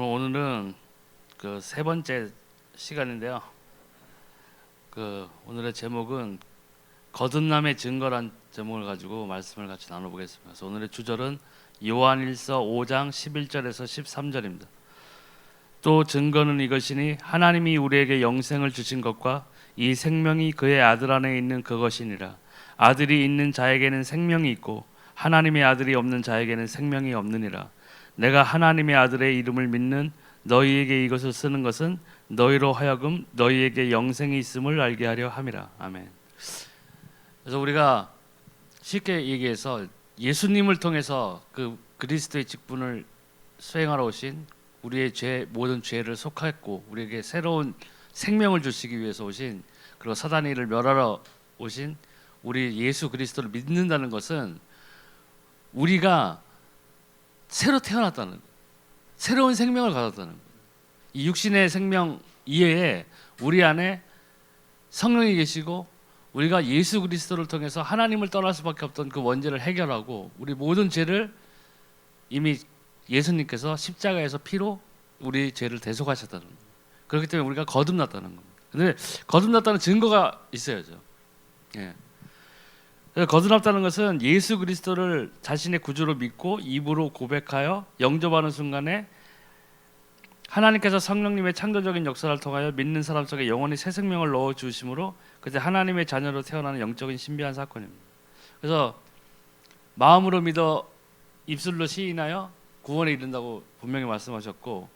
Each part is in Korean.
오늘은 그 세 번째 시간인데요. 오늘의 제목은 거듭남의 증거란 제목을 가지고 말씀을 같이 나눠보겠습니다. 그래서 오늘의 주절은 요한일서 5장 11절에서 13절입니다. 또 증거는 이것이니 하나님이 우리에게 영생을 주신 것과 이 생명이 그의 아들 안에 있는 그것이니라. 아들이 있는 자에게는 생명이 있고 하나님의 아들이 없는 자에게는 생명이 없느니라. 내가 하나님의 아들의 이름을 믿는 너희에게 이것을 쓰는 것은 너희로 하여금 너희에게 영생이 있음을 알게 하려 함이라. 아멘. 그래서 우리가 쉽게 얘기해서 예수님을 통해서 그 그리스도의 직분을 수행하러 오신 우리의 모든 죄를 속했고 우리에게 새로운 생명을 주시기 위해서 오신, 그리고 사단의 일을 멸하러 오신 우리 예수 그리스도를 믿는다는 것은 우리가 새로 태어났다는 거예요. 새로운 생명을 가졌다는 거예요. 이 육신의 생명 이외에 우리 안에 성령이 계시고 우리가 예수 그리스도를 통해서 하나님을 떠날 수밖에 없던 그 원죄를 해결하고 우리 모든 죄를 이미 예수님께서 십자가에서 피로 우리 죄를 대속하셨다는 거예요. 그렇기 때문에 우리가 거듭났다는 겁니다. 근데 거듭났다는 증거가 있어야죠. 예. 거듭났다는 것은 예수 그리스도를 자신의 구주로 믿고 입으로 고백하여 영접하는 순간에 하나님께서 성령님의 창조적인 역사를 통하여 믿는 사람 속에 영원히 새 생명을 넣어 주심으로 그때 하나님의 자녀로 태어나는 영적인 신비한 사건입니다. 그래서 마음으로 믿어 입술로 시인하여 구원에 이른다고 분명히 말씀하셨고,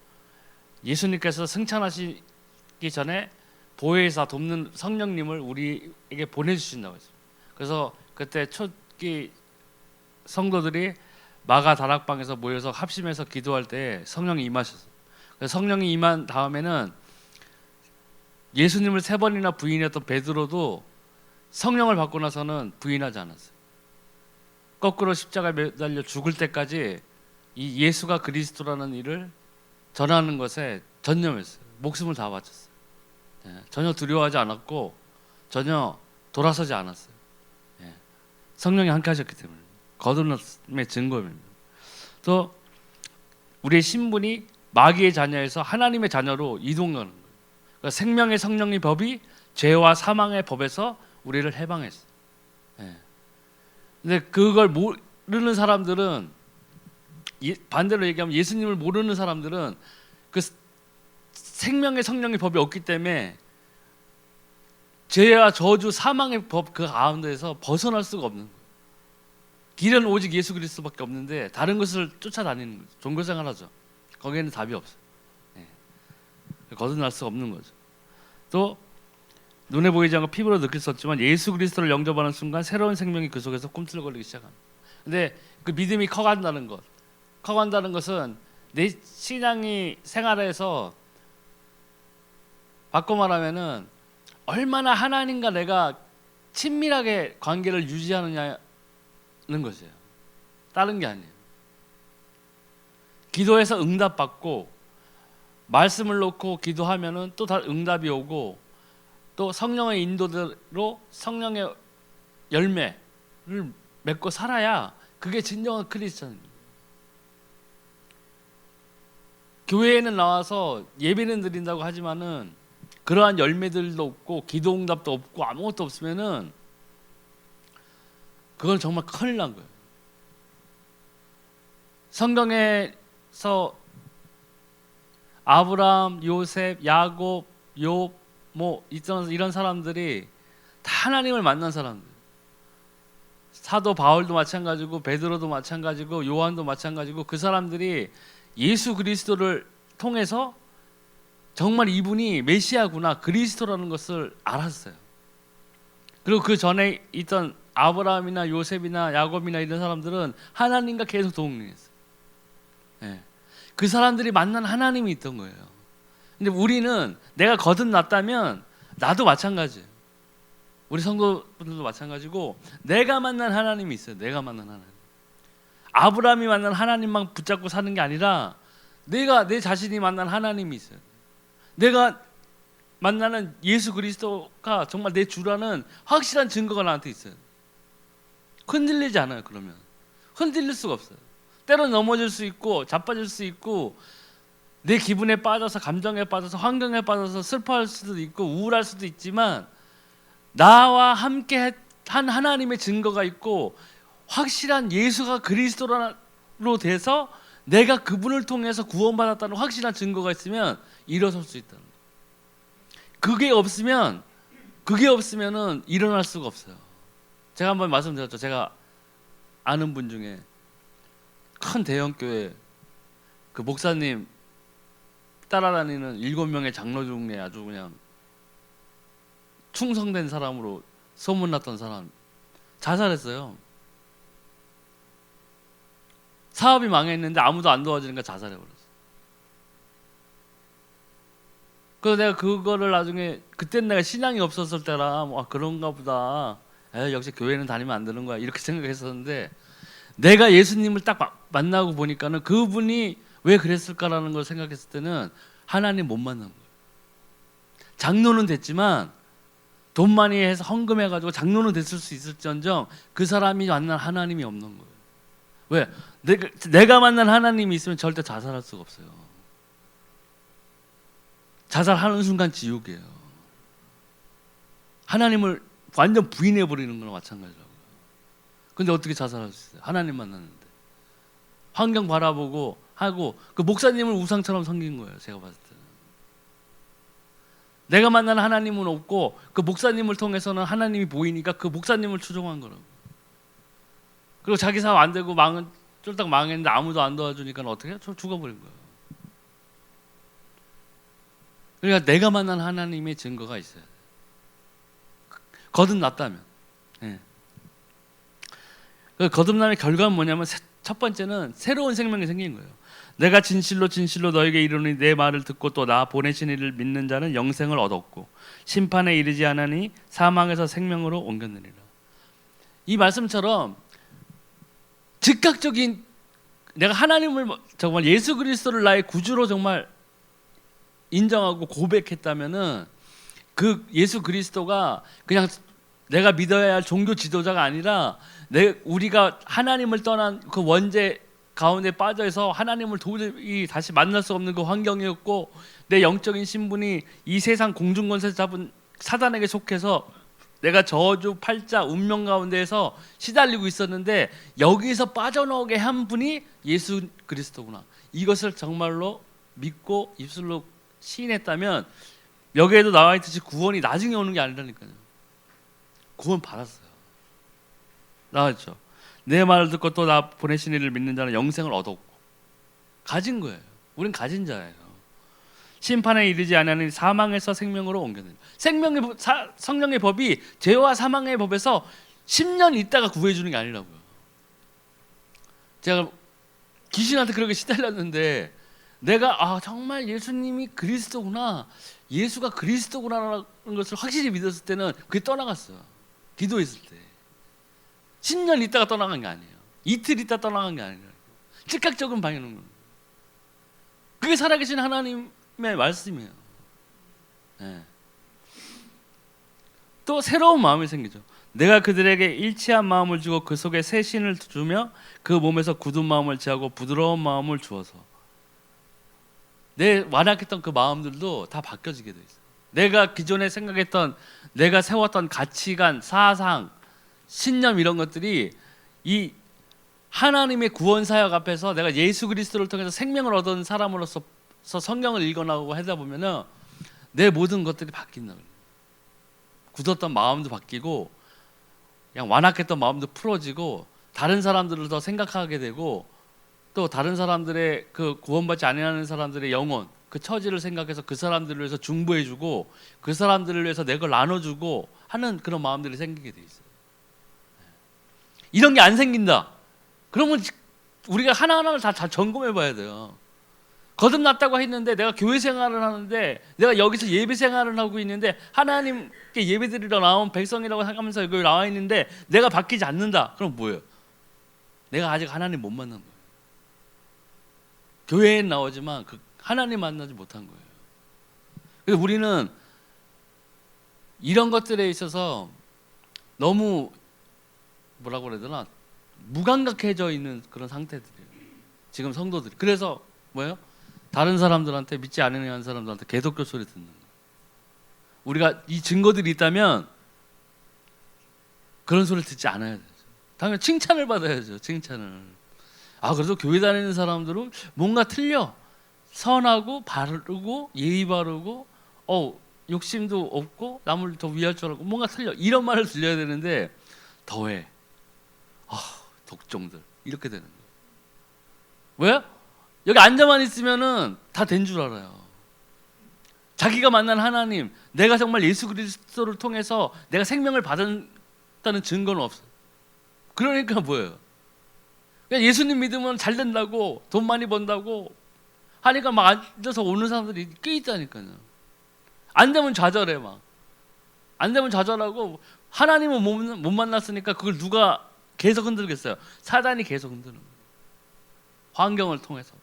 예수님께서 승천하시기 전에 보혜사 돕는 성령님을 우리에게 보내주신다고 했습니다. 그래서 그때 초기 성도들이 마가 다락방에서 모여서 합심해서 기도할 때 성령이 임하셨어요. 그래서 성령이 임한 다음에는 예수님을 3번이나 부인했던 베드로도 성령을 받고 나서는 부인하지 않았어요. 거꾸로 십자가에 매달려 죽을 때까지 이 예수가 그리스도라는 일을 전하는 것에 전념했어요. 목숨을 다 바쳤어요. 전혀 두려워하지 않았고 전혀 돌아서지 않았어요. 성령이 함께 하셨기 때문에 거듭남의 증거입니다. 또 우리의 신분이 마귀의 자녀에서 하나님의 자녀로 이동하는 거예요. 그러니까 생명의 성령의 법이 죄와 사망의 법에서 우리를 해방했어요. 근데 그걸 모르는 사람들은, 반대로 얘기하면 예수님을 모르는 사람들은 그 생명의 성령의 법이 없기 때문에 죄와 저주 사망의 법 그 가운데서 벗어날 수가 없는 거예요. 길은 오직 예수 그리스도밖에 없는데 다른 것을 쫓아다니는 거죠. 종교생활하죠. 거기에는 답이 없어요. 거듭날 수가 없는 거죠. 또 눈에 보이지 않고 피부로 느낄 수 없지만 예수 그리스도를 영접하는 순간 새로운 생명이 그 속에서 꿈틀거리기 시작합니다. 근데 그 믿음이 커간다는 것은 내 신앙이 생활에서 바꿔 말하면은 얼마나 하나님과 내가 친밀하게 관계를 유지하느냐는 것이에요. 다른 게 아니에요. 기도해서 응답받고 말씀을 놓고 기도하면은 또 다 응답이 오고 또 성령의 인도대로 성령의 열매를 맺고 살아야 그게 진정한 크리스천입니다. 교회에는 나와서 예배는 드린다고 하지만은 그러한 열매들도 없고 기도 응답도 없고 아무것도 없으면은 그건 정말 큰일 난 거예요. 성경에서 아브라함, 요셉, 야곱, 욥 이런 사람들이 다 하나님을 만난 사람들. 사도 바울도 마찬가지고 베드로도 마찬가지고 요한도 마찬가지고 그 사람들이 예수 그리스도를 통해서 정말 이분이 메시아구나, 그리스도라는 것을 알았어요. 그리고 그 전에 있던 아브라함이나 요셉이나 야곱이나 이런 사람들은 하나님과 계속 동행했어요. 그 사람들이 만난 하나님이 있던 거예요. 근데 우리는 내가 거듭났다면 나도 마찬가지예요. 우리 성도분들도 마찬가지고 내가 만난 하나님이 있어요. 내가 만난 하나님. 아브라함이 만난 하나님만 붙잡고 사는 게 아니라 내가 내 자신이 만난 하나님이 있어요. 내가 만나는 예수 그리스도가 정말 내 주라는 확실한 증거가 나한테 있어요. 흔들리지 않아요. 그러면 흔들릴 수가 없어요. 때로 넘어질 수 있고 자빠질 수 있고 내 기분에 빠져서, 감정에 빠져서, 환경에 빠져서 슬퍼할 수도 있고 우울할 수도 있지만 나와 함께 한 하나님의 증거가 있고 확실한 예수가 그리스도로 돼서 내가 그분을 통해서 구원받았다는 확실한 증거가 있으면 일어설 수 있다는 거예요. 그게 없으면은 일어날 수가 없어요. 제가 한번 말씀드렸죠. 제가 아는 분 중에 큰 대형 교회 그 목사님 따라다니는 7명의 장로 중에 아주 그냥 충성된 사람으로 소문났던 사람 자살했어요. 사업이 망했는데 아무도 안 도와주니까 자살해버렸어요. 그래서 내가 그거를 나중에 그땐 내가 신앙이 없었을 때라 그런가 보다. 역시 교회는 다니면 안 되는 거야 이렇게 생각했었는데 내가 예수님을 딱 만나고 보니까는 그분이 왜 그랬을까라는 걸 생각했을 때는 하나님 못 만난 거예요. 장로는 됐지만 돈 많이 해서 헌금해가지고 장로는 됐을 수 있을지언정 그 사람이 만난 하나님이 없는 거예요. 왜? 내가 만난 하나님이 있으면 절대 자살할 수가 없어요. 자살하는 순간 지옥이에요. 하나님을 완전 부인해버리는 거랑 마찬가지라고요. 근데 어떻게 자살할 수 있어요? 하나님 만났는데. 환경 바라보고 하고 그 목사님을 우상처럼 섬긴 거예요. 제가 봤을 때는. 내가 만난 하나님은 없고 그 목사님을 통해서는 하나님이 보이니까 그 목사님을 추종한 거라고. 그리고 자기 사업 안 되고 쫄딱 망했는데 아무도 안 도와주니까 어떻게 해요? 죽어버린 거예요. 그러니까 내가 만난 하나님의 증거가 있어야 돼요. 거듭났다면. 네. 그 거듭남의 결과는 뭐냐면 첫 번째는 새로운 생명이 생긴 거예요. 내가 진실로 너에게 이르노니 내 말을 듣고 또 나 보내신 이를 믿는 자는 영생을 얻었고 심판에 이르지 않으니 사망에서 생명으로 옮겼느니라. 이 말씀처럼 즉각적인 내가 하나님을 정말 예수 그리스도를 나의 구주로 정말 인정하고 고백했다면은 그 예수 그리스도가 그냥 내가 믿어야 할 종교 지도자가 아니라 우리가 하나님을 떠난 그 원죄 가운데 빠져서 하나님을 도저히 다시 만날 수 없는 그 환경이었고 내 영적인 신분이 이 세상 공중권세 잡은 사단에게 속해서 내가 저주 팔자 운명 가운데에서 시달리고 있었는데 여기서 빠져나오게 한 분이 예수 그리스도구나. 이것을 정말로 믿고 입술로 시인했다면 여기에도 나와 있듯이 구원이 나중에 오는 게 아니라니까요. 구원 받았어요. 나왔죠. 내 말을 듣고 또 나 보내신 이를 믿는 자는 영생을 얻었고 가진 거예요. 우린 가진 자예요. 심판에 이르지 않으니 사망에서 생명으로 옮겼느니라. 성령의 법이 죄와 사망의 법에서 10년 있다가 구해주는 게 아니라고요. 제가 귀신한테 그렇게 시달렸는데 내가 정말 예수님이 그리스도구나, 예수가 그리스도구나라는 것을 확실히 믿었을 때는 그게 떠나갔어요. 기도했을 때 10년 있다가 떠나간 게 아니에요. 이틀 있다 떠나간 게 아니라 즉각적인 방향인 거예요. 그게 살아계신 하나님의 말씀이에요. 네. 또 새로운 마음이 생기죠. 내가 그들에게 일치한 마음을 주고 그 속에 새 신을 주며 그 몸에서 굳은 마음을 제하고 부드러운 마음을 주어서 내 완악했던 그 마음들도 다 바뀌어지게 돼 있어요. 내가 기존에 생각했던 내가 세웠던 가치관, 사상, 신념 이런 것들이 이 하나님의 구원 사역 앞에서 내가 예수 그리스도를 통해서 생명을 얻은 사람으로서 성경을 읽어나가고 하다 보면은 내 모든 것들이 바뀐다. 굳었던 마음도 바뀌고 그냥 완악했던 마음도 풀어지고 다른 사람들을 더 생각하게 되고 또 다른 사람들의 그 구원받지 아니하는 사람들의 영혼 그 처지를 생각해서 그 사람들을 위해서 중보해주고 그 사람들을 위해서 내 걸 나눠주고 하는 그런 마음들이 생기게 돼 있어요. 이런 게 안 생긴다. 그러면 우리가 하나하나를 다 점검해 봐야 돼요. 거듭났다고 했는데 내가 교회 생활을 하는데 내가 여기서 예배 생활을 하고 있는데 하나님께 예배드리러 나온 백성이라고 생각하면서 여기 나와 있는데 내가 바뀌지 않는다. 그럼 뭐예요? 내가 아직 하나님 못 만난 거예요. 교회에 나오지만 그 하나님 만나지 못한 거예요. 그래서 우리는 이런 것들에 있어서 너무 뭐라고 그래야 되나 무감각해져 있는 그런 상태들이에요. 지금 성도들이. 그래서 뭐예요? 다른 사람들한테, 믿지 않는 사람들한테 개독교 소리 듣는 거예요. 우리가 이 증거들이 있다면 그런 소리를 듣지 않아야 되죠. 당연히 칭찬을 받아야죠. 칭찬을. 그래도 교회 다니는 사람들은 뭔가 틀려. 선하고 바르고 예의 바르고 욕심도 없고 남을 더 위할 줄 알고 뭔가 틀려. 이런 말을 들려야 되는데 더해. 독종들. 이렇게 되는 거예요. 왜? 여기 앉아만 있으면은 다 된 줄 알아요. 자기가 만난 하나님, 내가 정말 예수 그리스도를 통해서 내가 생명을 받았다는 증거는 없어요. 그러니까 뭐예요? 그냥 예수님 믿으면 잘 된다고, 돈 많이 번다고 하니까 막 앉아서 오는 사람들이 꽤 있다니까요. 안 되면 좌절해 막. 안 되면 좌절하고 하나님은 못 만났으니까 그걸 누가 계속 흔들겠어요? 사단이 계속 흔드는 거예요. 환경을 통해서.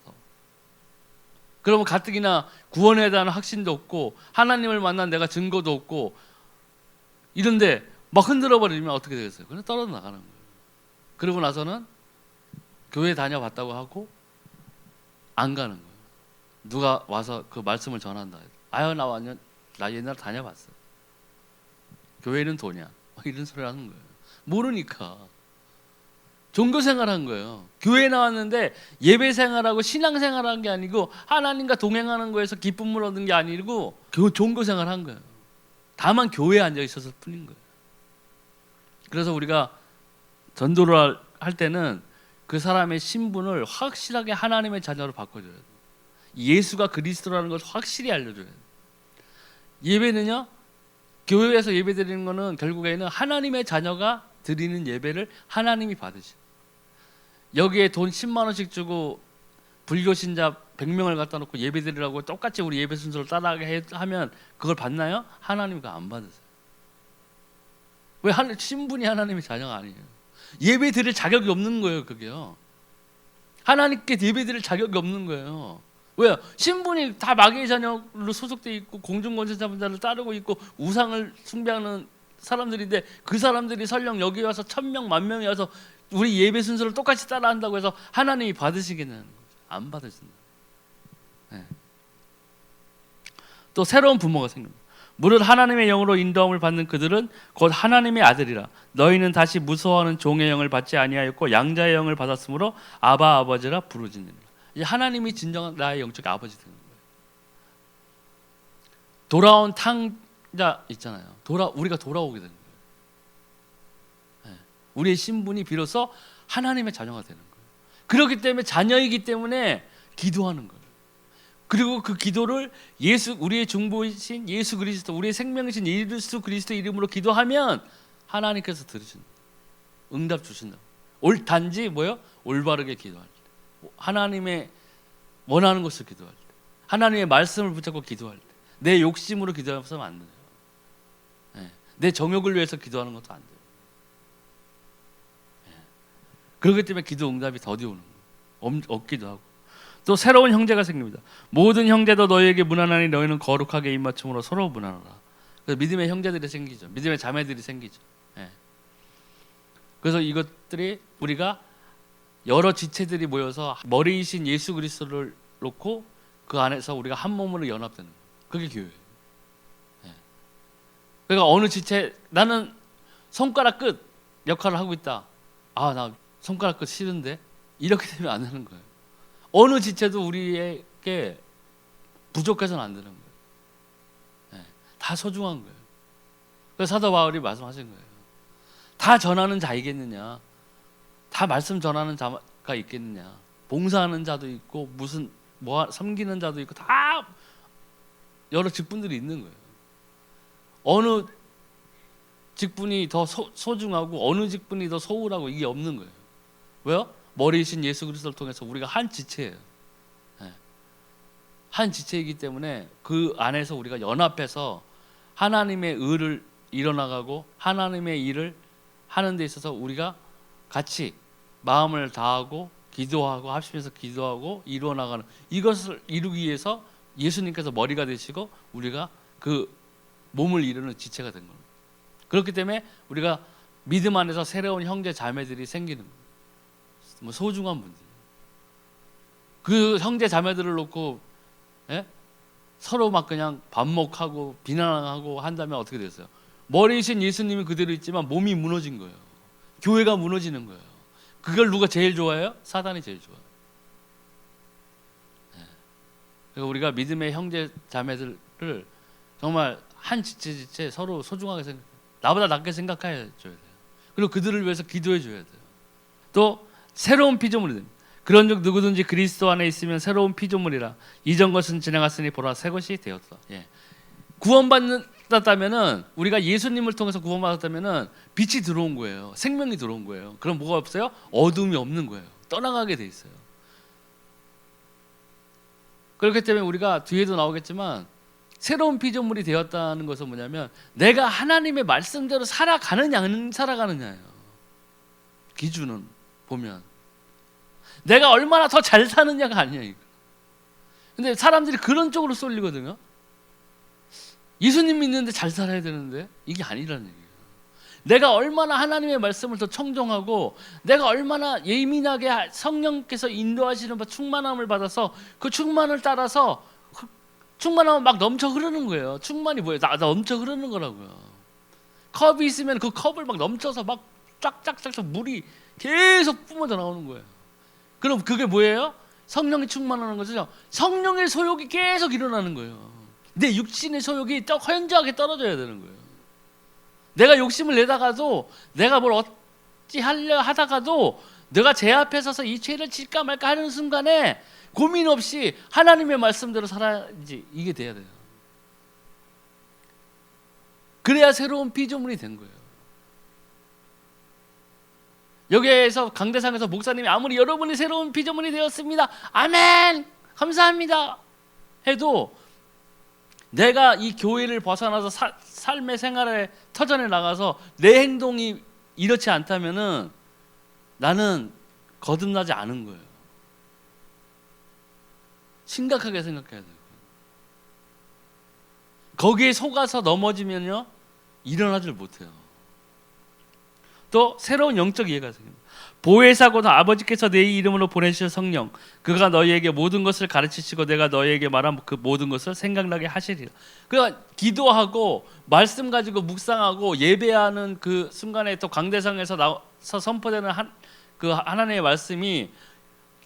그러면 가뜩이나 구원에 대한 확신도 없고 하나님을 만난 내가 증거도 없고 이런데 막 흔들어 버리면 어떻게 되겠어요? 그냥 떨어져 나가는 거예요. 그러고 나서는 교회 다녀봤다고 하고 안 가는 거예요. 누가 와서 그 말씀을 전한다. 나 옛날에 다녀봤어. 교회는 돈이야. 이런 소리 하는 거예요. 모르니까. 종교 생활한 거예요. 교회 나왔는데 예배 생활하고 신앙 생활한 게 아니고 하나님과 동행하는 거에서 기쁨을 얻는 게 아니고 종교 생활한 거예요. 다만 교회에 앉아 있었을 뿐인 거예요. 그래서 우리가 전도를 할 때는 그 사람의 신분을 확실하게 하나님의 자녀로 바꿔줘야 돼요. 예수가 그리스도라는 것을 확실히 알려줘야 돼요. 예배는요, 교회에서 예배 드리는 거는 결국에는 하나님의 자녀가 드리는 예배를 하나님이 받으셔. 여기에 돈 10만 원씩 주고 불교 신자 100명을 갖다 놓고 예배 드리라고 똑같이 우리 예배 순서를 따라하게 하면 그걸 받나요? 하나님 그거 안 받으세요. 왜? 신분이 하나님의 자녀가 아니에요. 예배 드릴 자격이 없는 거예요. 그게요. 하나님께 예배 드릴 자격이 없는 거예요. 왜요? 신분이 다 마귀의 자녀로 소속돼 있고 공중권세자분자를 따르고 있고 우상을 숭배하는 사람들인데 그 사람들이 설령 여기 와서 1000명, 10,000명이 와서 우리 예배 순서를 똑같이 따라한다고 해서 하나님이 받으시기는 안 받으신다. 네. 또 새로운 부모가 생깁니다. 무릇 하나님의 영으로 인도함을 받는 그들은 곧 하나님의 아들이라. 너희는 다시 무서워하는 종의 영을 받지 아니하였고 양자의 영을 받았으므로 아바 아버지라 부르짖느니라. 이제 하나님이 진정한 나의 영적 아버지 되는 거예요. 돌아온 탕자 있잖아요. 우리가 돌아오게 되는 거예요. 우리의 신분이 비로소 하나님의 자녀가 되는 거예요. 그렇기 때문에 자녀이기 때문에 기도하는 거예요. 그리고 그 기도를 우리의 중보이신 예수 그리스도, 우리의 생명이신 예수 그리스도 이름으로 기도하면 하나님께서 들으신다. 응답 주신다. 단지 올바르게 기도할 때, 하나님의 원하는 것을 기도할 때, 하나님의 말씀을 붙잡고 기도할 때, 내 욕심으로 기도하면 안 돼요. 내 정욕을 위해서 기도하는 것도 안 돼요. 그렇기 때문에 기도 응답이 더디 오는 거예요. 없기도 하고. 또 새로운 형제가 생깁니다. 모든 형제도 너희에게 무난하니 너희는 거룩하게 입맞춤으로 서로 무난하라. 그래서 믿음의 형제들이 생기죠. 믿음의 자매들이 생기죠. 그래서 이것들이 우리가 여러 지체들이 모여서 머리이신 예수 그리스도를 놓고 그 안에서 우리가 한 몸으로 연합되는 거예요. 그게 교회예요. 그러니까 어느 지체, 나는 손가락 끝 역할을 하고 있다. 나 손가락 끝 싫은데? 이렇게 되면 안 되는 거예요. 어느 지체도 우리에게 부족해서는 안 되는 거예요. 다 소중한 거예요. 그래서 사도 바울이 말씀하신 거예요. 다 전하는 자이겠느냐? 다 말씀 전하는 자가 있겠느냐? 봉사하는 자도 있고 섬기는 자도 있고 다 여러 직분들이 있는 거예요. 어느 직분이 더 소중하고 어느 직분이 더 소홀하고 이게 없는 거예요. 왜요? 머리이신 예수 그리스도를 통해서 우리가 한 지체예요. 한 지체이기 때문에 그 안에서 우리가 연합해서 하나님의 의를 이뤄나가고 하나님의 일을 하는 데 있어서 우리가 같이 마음을 다하고 기도하고 합심해서 기도하고 이루어나가는, 이것을 이루기 위해서 예수님께서 머리가 되시고 우리가 그 몸을 이루는 지체가 된 겁니다. 그렇기 때문에 우리가 믿음 안에서 새로운 형제 자매들이 생기는 거예요. 소중한 분들. 그 형제 자매들을 놓고 예? 서로 막 그냥 반목하고 비난하고 한다면 어떻게 됐어요? 머리이신 예수님이 그대로 있지만 몸이 무너진 거예요. 교회가 무너지는 거예요. 그걸 누가 제일 좋아해요? 사단이 제일 좋아해요. 예. 그러니까 우리가 믿음의 형제 자매들을 정말 한 지체 서로 소중하게 나보다 낫게 생각해 줘야 돼요. 그리고 그들을 위해서 기도해 줘야 돼요. 또 새로운 피조물이 됩니다. 그런즉 누구든지 그리스도 안에 있으면 새로운 피조물이라 이전 것은 지나갔으니 보라 새 것이 되었다. 예. 구원받았다면은 우리가 예수님을 통해서 구원받았다면은 빛이 들어온 거예요. 생명이 들어온 거예요. 그럼 뭐가 없어요? 어둠이 없는 거예요. 떠나가게 돼 있어요. 그렇기 때문에 우리가 뒤에도 나오겠지만 새로운 피조물이 되었다는 것은 뭐냐면 내가 하나님의 말씀대로 살아가느냐 안 살아가느냐예요. 기준은 보면 내가 얼마나 더 잘 사느냐가 아니야 이거. 근데 사람들이 그런 쪽으로 쏠리거든요. 예수님 믿는데 잘 살아야 되는데 이게 아니라는 얘기예요. 내가 얼마나 하나님의 말씀을 더 청정하고 내가 얼마나 예민하게 성령께서 인도하시는 바 충만함을 받아서 그 충만을 따라서 충만하면 막 넘쳐 흐르는 거예요. 충만이 뭐예요? 나 넘쳐 흐르는 거라고요. 컵이 있으면 그 컵을 막 넘쳐서 막 쫙쫙쫙 물이 계속 뿜어져 나오는 거예요. 그럼 그게 뭐예요? 성령이 충만하는 거죠. 성령의 소욕이 계속 일어나는 거예요. 내 육신의 소욕이 현저하게 떨어져야 되는 거예요. 내가 욕심을 내다가도 내가 뭘 어찌 하려 하다가도 내가 제 앞에 서서 이 죄를 질까 말까 하는 순간에 고민 없이 하나님의 말씀대로 살아야지 이게 돼야 돼요. 그래야 새로운 피조물이 된 거예요. 여기에서 강대상에서 목사님이 아무리 여러분이 새로운 피조물이 되었습니다. 아멘! 감사합니다. 해도 내가 이 교회를 벗어나서 삶의 생활에 터전에 나가서 내 행동이 이렇지 않다면은 나는 거듭나지 않은 거예요. 심각하게 생각해야 돼요. 거기에 속아서 넘어지면요 일어나질 못해요. 또 새로운 영적 이해가 생깁니다. 보혜사고도 아버지께서 내 이름으로 보내실 성령 그가 너희에게 모든 것을 가르치시고 내가 너희에게 말한 그 모든 것을 생각나게 하시리라. 그러니까 기도하고 말씀 가지고 묵상하고 예배하는 그 순간에 또 강대상에서 나서 선포되는 그 하나님의 말씀이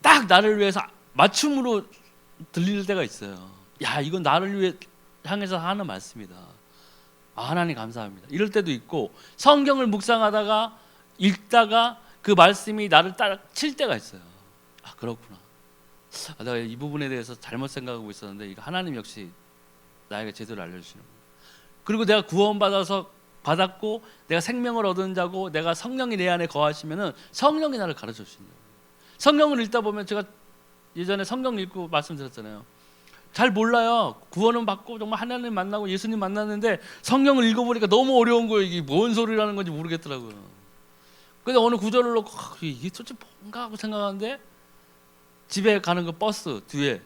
딱 나를 위해서 맞춤으로 들릴 때가 있어요. 야 이건 나를 위해 향해서 하는 말씀이다. 아, 하나님 감사합니다. 이럴 때도 있고 성경을 묵상하다가 읽다가 그 말씀이 나를 딱 칠 때가 있어요. 아 그렇구나. 아, 내가 이 부분에 대해서 잘못 생각하고 있었는데 이거 하나님 역시 나에게 제대로 알려주시는 거예요. 그리고 내가 받았고 내가 생명을 얻은 자고 내가 성령이 내 안에 거하시면은 성령이 나를 가르쳐 주시는 거예요. 성경을 읽다 보면 제가 예전에 성경 읽고 말씀드렸잖아요. 잘 몰라요. 구원은 받고 정말 하나님 만나고 예수님 만났는데 성경을 읽어보니까 너무 어려운 거예요. 이게 뭔 소리라는 건지 모르겠더라고요. 근데 어느 구절을 놓고 이게 도대체 뭔가 하고 생각하는데 집에 가는 그 버스 뒤에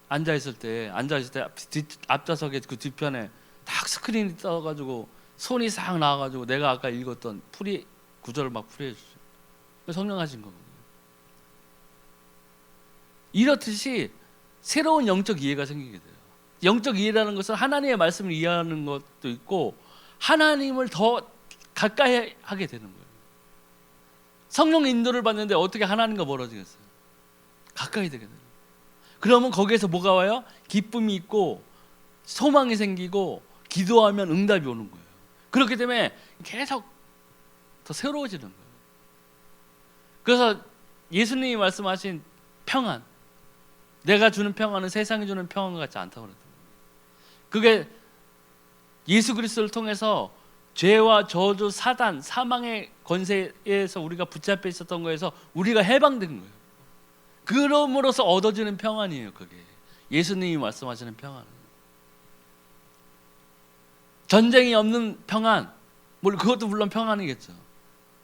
앉아있을 때 앞좌석에 그 뒤편에 딱 스크린이 떠가지고 손이 싹 나와가지고 내가 아까 읽었던 구절을 막 풀이해 주죠. 성령 하신 거거든요. 이렇듯이 새로운 영적 이해가 생기게 돼요. 영적 이해라는 것은 하나님의 말씀을 이해하는 것도 있고 하나님을 더 가까이 하게 되는 거예요. 성령 인도를 받는데 어떻게 하나님과 멀어지겠어요? 가까이 되게 돼요. 그러면 거기에서 뭐가 와요? 기쁨이 있고 소망이 생기고 기도하면 응답이 오는 거예요. 그렇기 때문에 계속 더 새로워지는 거예요. 그래서 예수님이 말씀하신 평안, 내가 주는 평안은 세상이 주는 평안과 같지 않다고 그랬어요. 그게 예수 그리스도를 통해서 죄와 저주, 사단, 사망의 권세에서 우리가 붙잡혀 있었던 거에서 우리가 해방된 거예요. 그럼으로써 얻어지는 평안이에요. 그게 예수님이 말씀하시는 평안. 전쟁이 없는 평안, 그것도 물론 평안이겠죠.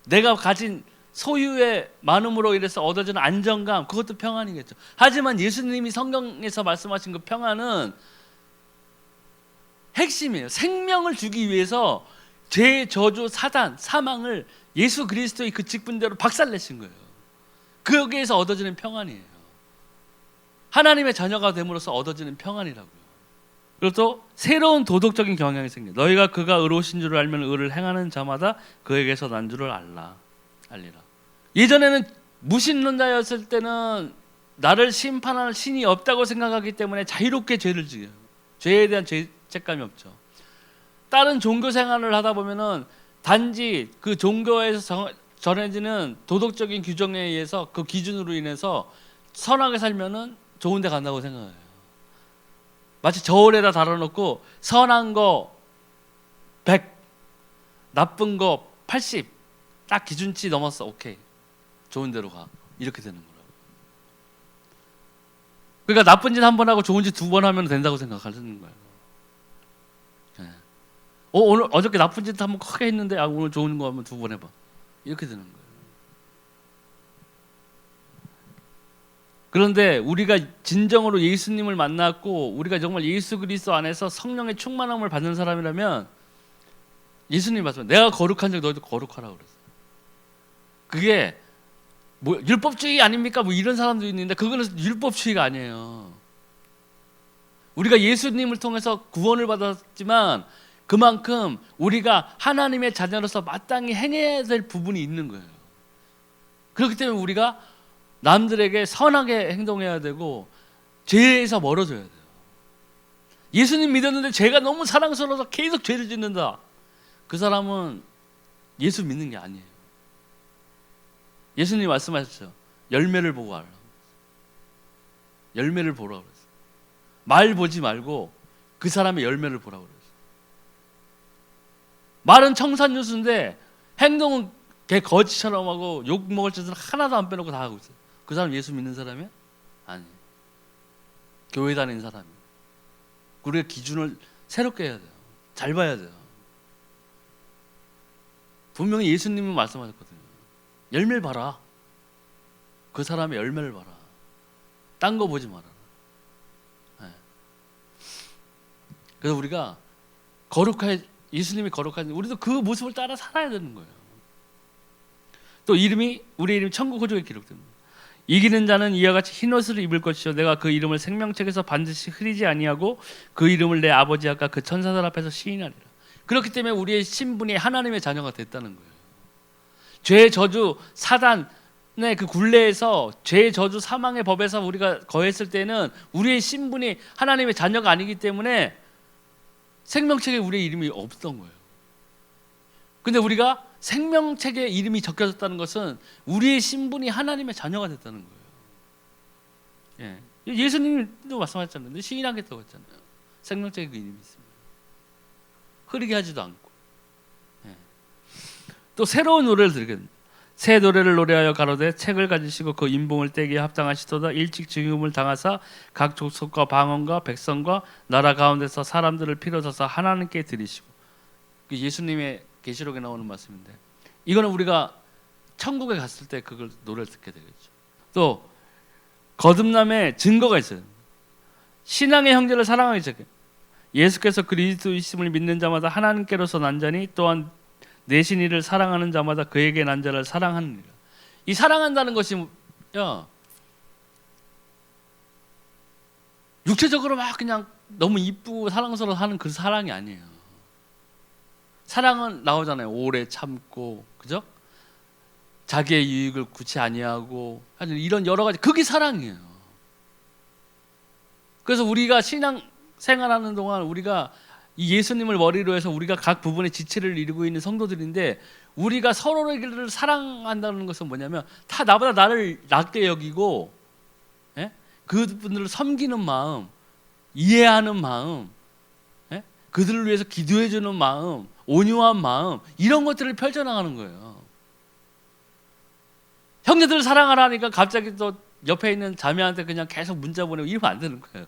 내가 가진 소유의 많음으로 인해서 얻어지는 안정감, 그것도 평안이겠죠. 하지만 예수님이 성경에서 말씀하신 그 평안은 핵심이에요. 생명을 주기 위해서 죄, 저주, 사단, 사망을 예수 그리스도의 그 직분대로 박살내신 거예요. 거기에서 얻어지는 평안이에요. 하나님의 자녀가 됨으로써 얻어지는 평안이라고요. 그리고 또 새로운 도덕적인 경향이 생겨. 너희가 그가 의로우신 줄을 알면 의를 행하는 자마다 그에게서 난 줄을 알리라. 예전에는 무신론자였을 때는 나를 심판할 신이 없다고 생각하기 때문에 자유롭게 죄를 지어요. 죄에 대한 죄책감이 없죠. 다른 종교 생활을 하다 보면은 단지 그 종교에서 전해지는 도덕적인 규정에 의해서 그 기준으로 인해서 선하게 살면은 좋은 데 간다고 생각해요. 마치 저울에다 달아놓고 선한 거 100, 나쁜 거 80, 딱 기준치 넘었어. 오케이. 좋은 데로 가. 이렇게 되는 거라고. 그러니까 나쁜 짓 한 번 하고 좋은 짓 2번 하면 된다고 생각하는 거예요. 네. 오늘 어저께 나쁜 짓 한번 크게 했는데 오늘 좋은 거 하면 2번 해봐. 이렇게 되는 거예요. 그런데 우리가 진정으로 예수님을 만났고 우리가 정말 예수 그리스도 안에서 성령의 충만함을 받는 사람이라면 예수님이 말씀, 내가 거룩한 적 너희도 거룩하라고 그랬어요. 그게 뭐 율법주의 아닙니까? 뭐 이런 사람도 있는데 그거는 율법주의가 아니에요. 우리가 예수님을 통해서 구원을 받았지만 그만큼 우리가 하나님의 자녀로서 마땅히 행해야 될 부분이 있는 거예요. 그렇기 때문에 우리가 남들에게 선하게 행동해야 되고 죄에서 멀어져야 돼요. 예수님 믿었는데 죄가 너무 사랑스러워서 계속 죄를 짓는다. 그 사람은 예수 믿는 게 아니에요. 예수님이 말씀하셨죠. 열매를 보고 알라. 열매를 보라고 그랬어요. 말 보지 말고 그 사람의 열매를 보라고 그랬어요. 말은 청산유수인데 행동은 개 거지처럼 하고 욕 먹을 짓은 하나도 안 빼놓고 다 하고 있어요. 그 사람 예수 믿는 사람이야? 아니에요. 교회 다니는 사람이에요. 우리가 기준을 새롭게 해야 돼요. 잘 봐야 돼요. 분명히 예수님은 말씀하셨거든요. 열매를 봐라. 그 사람의 열매를 봐라. 딴 거 보지 마라. 네. 그래서 우리가 예수님이 거룩한 우리도 그 모습을 따라 살아야 되는 거예요. 또 우리 이름이 천국 호족에 기록됩니다. 이기는 자는 이와 같이 흰 옷을 입을 것이요 내가 그 이름을 생명책에서 반드시 흐리지 아니하고 그 이름을 내 아버지 아까 그 천사들 앞에서 시인하리라. 그렇기 때문에 우리의 신분이 하나님의 자녀가 됐다는 거예요. 죄의 저주 사단의 그 굴레에서 죄의 저주 사망의 법에서 우리가 거했을 때는 우리의 신분이 하나님의 자녀가 아니기 때문에 생명책에 우리의 이름이 없던 거예요. 근데 우리가 생명책에 이름이 적혀졌다는 것은 우리의 신분이 하나님의 자녀가 됐다는 거예요. 예. 예수님도 말씀하셨잖아요. 시인하겠다고 했잖아요. 생명책에 그 이름이 있습니다. 흐리게 하지도 않고. 예. 또 새로운 노래를 들겠습니다. 새 노래를 노래하여 가로되 책을 가지시고 그 인봉을 떼기에 합당하시도다. 일찍 증음을 당하사 각 족속과 방언과 백성과 나라 가운데서 사람들을 필요서서 하나님께 드리시고. 예수님의 계시록에 나오는 말씀인데 이거는 우리가 천국에 갔을 때 그걸 노래를 듣게 되겠죠. 또 거듭남의 증거가 있어요. 신앙의 형제를 사랑하기 시작해요. 예수께서 그리스도이심을 믿는 자마다 하나님께로서 난 자니 또한 내신 이를 사랑하는 자마다 그에게 난 자를 사랑하느니라. 이 사랑한다는 것이 육체적으로 막 그냥 너무 이쁘고 사랑스러워 하는 그 사랑이 아니에요. 사랑은 나오잖아요. 오래 참고, 그죠? 자기의 유익을 구치 아니하고 하는 이런 여러 가지 그게 사랑이에요. 그래서 우리가 신앙 생활하는 동안 우리가 이 예수님을 머리로 해서 우리가 각 부분의 지체를 이루고 있는 성도들인데 우리가 서로를 사랑한다는 것은 뭐냐면 다 나보다 나를 낮게 여기고 그분들을 섬기는 마음, 이해하는 마음, 그들을 위해서 기도해주는 마음, 온유한 마음 이런 것들을 펼쳐나가는 거예요. 형제들을 사랑하라니까 갑자기 또 옆에 있는 자매한테 그냥 계속 문자 보내고 이러면 안 되는 거예요.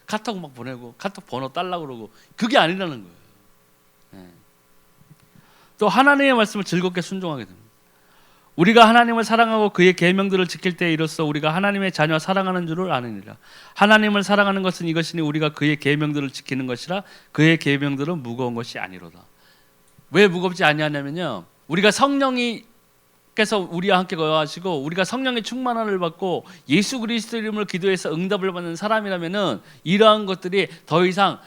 카톡 막 보내고 카톡 번호 달라고 그러고 그게 아니라는 거예요. 또 하나님의 말씀을 즐겁게 순종하게 됩니다. 우리가 하나님을 사랑하고 그의 계명들을 지킬 때에 이로써 우리가 하나님의 자녀 사랑하는 줄을 아느니라. 하나님을 사랑하는 것은 이것이니 우리가 그의 계명들을 지키는 것이라. 그의 계명들은 무거운 것이 아니로다. 왜 무겁지 아니하냐면요, 우리가 성령이 성령께서 우리와 함께 거하시고 우리가 성령의 충만함을 받고 예수 그리스도 이름을 기도해서 응답을 받는 사람이라면은 이러한 것들이 더 이상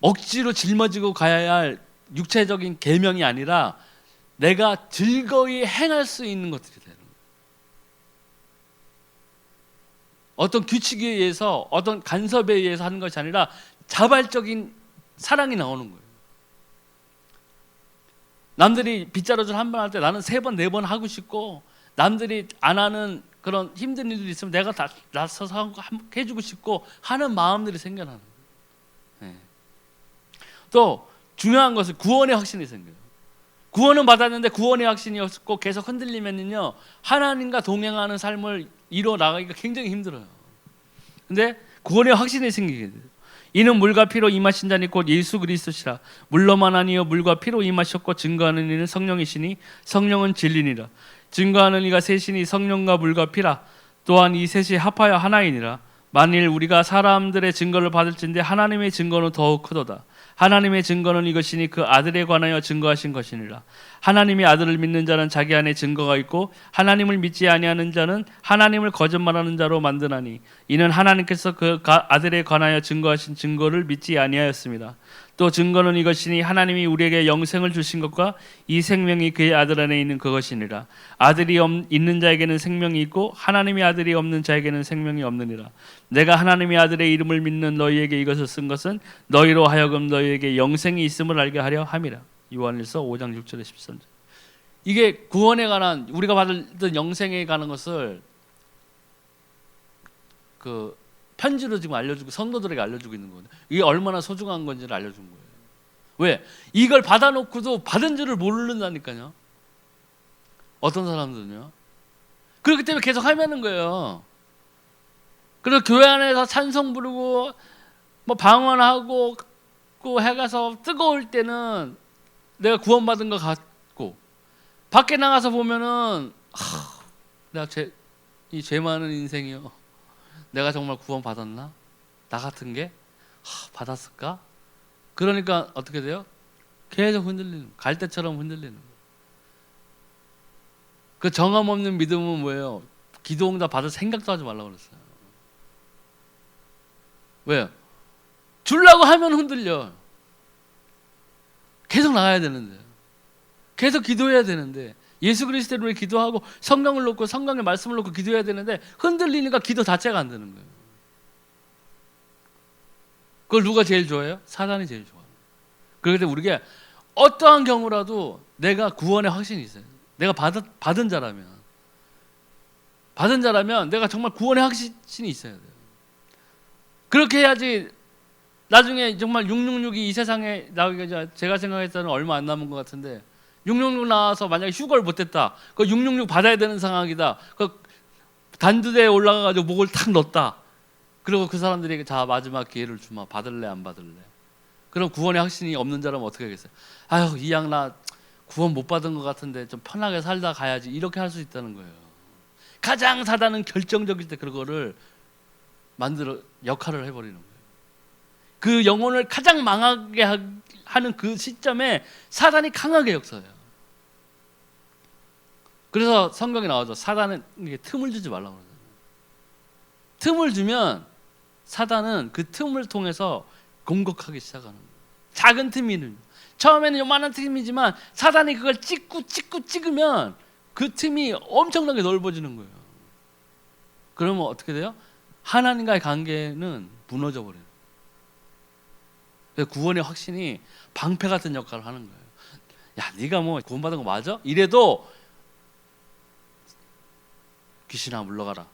억지로 짊어지고 가야 할 육체적인 계명이 아니라 내가 즐거이 행할 수 있는 것들이 되는 거예요. 어떤 규칙에 의해서 어떤 간섭에 의해서 하는 것이 아니라 자발적인 사랑이 나오는 거예요. 남들이 빗자루질 한 번 할 때 나는 3번, 4번 하고 싶고, 남들이 안 하는 그런 힘든 일들이 있으면 내가 다 나서서 해주고 싶고 하는 마음들이 생겨나는 거예요. 네. 또 중요한 것은 구원의 확신이 생겨요. 구원은 받았는데 구원의 확신이 없고 계속 흔들리면요, 하나님과 동행하는 삶을 이루어 나가기가 굉장히 힘들어요. 근데 구원의 확신이 생기게 돼요. 이는 물과 피로 임하신 자니 곧 예수 그리스도시라. 물로만 아니요 물과 피로 임하셨고 증거하는 이는 성령이시니 성령은 진리니라. 증거하는 이가 셋이니 성령과 물과 피라. 또한 이 셋이 합하여 하나이니라. 만일 우리가 사람들의 증거를 받을진대 하나님의 증거는 더욱 크도다. 하나님의 증거는 이것이니 그 아들에 관하여 증거하신 것이니라. 하나님의 아들을 믿는 자는 자기 안에 증거가 있고 하나님을 믿지 아니하는 자는 하나님을 거짓말하는 자로 만드나니 이는 하나님께서 그 아들에 관하여 증거하신 증거를 믿지 아니하였습니다. 또 증거는 이것이니 하나님이 우리에게 영생을 주신 것과 이 생명이 그의 아들 안에 있는 그것이니라. 아들이 있는 자에게는 생명이 있고 하나님의 아들이 없는 자에게는 생명이 없느니라. 내가 하나님의 아들의 이름을 믿는 너희에게 이것을 쓴 것은 너희로 하여금 너희에게 영생이 있음을 알게 하려 함이라. 요한일서 5장 6절에 13절. 이게 구원에 관한, 우리가 받은 영생에 관한 것을 그 편지로 지금 알려주고 성도들에게 알려주고 있는 거예요. 이게 얼마나 소중한 건지를 알려준 거예요. 왜? 이걸 받아놓고도 받은 줄을 모른다니까요. 어떤 사람들은요. 그렇기 때문에 계속 헤매는 거예요. 그래서 교회 안에서 찬송 부르고 뭐 방언하고 해가서 뜨거울 때는 내가 구원받은 것 같고, 밖에 나가서 보면은 내가 이 죄 많은 인생이요, 내가 정말 구원받았나? 나 같은 게 받았을까? 그러니까 어떻게 돼요? 계속 흔들리는, 갈대처럼 흔들리는 거예요. 그 정함 없는 믿음은 뭐예요? 기도응답 받을 생각도 하지 말라고 그랬어요. 왜요? 주려고 하면 흔들려. 계속 나가야 되는데, 계속 기도해야 되는데, 예수 그리스도를 기도하고 성경을 놓고 성경의 말씀을 놓고 기도해야 되는데 흔들리니까 기도 자체가 안 되는 거예요. 그걸 누가 제일 좋아해요? 사단이 제일 좋아해요. 그렇기 때문에 우리가 어떠한 경우라도 내가 구원의 확신이 있어요. 내가 받은 자라면 내가 정말 구원의 확신이 있어야 돼요. 그렇게 해야지 나중에 정말 666이 이 세상에 나오기가, 제가 생각했을 때는 얼마 안 남은 것 같은데, 666 나와서 만약에 휴거를 못했다, 그 666 받아야 되는 상황이다, 그 단두대에 올라가가지고 목을 탁 넣었다, 그리고 그 사람들에게 자 마지막 기회를 주마, 받을래 안 받을래? 그럼 구원의 확신이 없는 자라면 어떻게 하겠어요? 아유, 이 양 나 구원 못 받은 것 같은데 좀 편하게 살다 가야지, 이렇게 할 수 있다는 거예요. 가장 사단은 결정적일 때 그거를 만들어 역할을 해버리는 거예요. 그 영혼을 가장 망하게 하는 그 시점에 사단이 강하게 역사해요. 그래서 성경에 나오죠. 사단은 틈을 주지 말라고 그러잖아요. 틈을 주면 사단은 그 틈을 통해서 공격하기 시작하는 거예요. 작은 틈이는, 처음에는 요만한 틈이지만 사단이 그걸 찍으면 그 틈이 엄청나게 넓어지는 거예요. 그러면 어떻게 돼요? 하나님과의 관계는 무너져 버려요. 구원의 확신이 방패 같은 역할을 하는 거예요. 야, 네가 뭐 구원받은 거 맞아? 이래도 귀신아 물러가라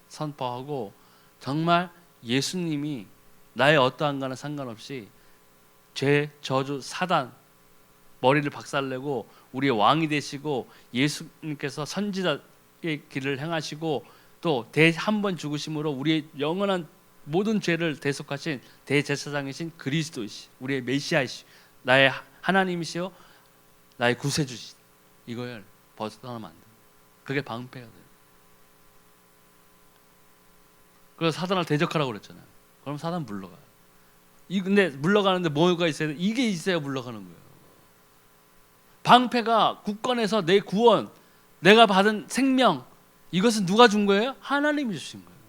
선포하고, 정말 예수님이 나의 어떠한가는 상관없이 죄, 저주, 사단 머리를 박살내고 우리의 왕이 되시고, 예수님께서 선지자의 길을 행하시고 또 한 번 죽으심으로 우리의 영원한 모든 죄를 대속하신 대제사장이신 그리스도이시, 우리의 메시아이시, 나의 하나님이시요 나의 구세주시, 이걸 벗어나면 안 돼요. 그게 방패가 돼요. 그래서 사단을 대적하라고 그랬잖아요. 그럼 사단 물러가요. 근데 물러가는데 뭐가 있어야 돼? 이게 있어야 물러가는 거예요. 방패가 굳건해서 내 구원, 내가 받은 생명, 이것은 누가 준 거예요? 하나님이 주신 거예요.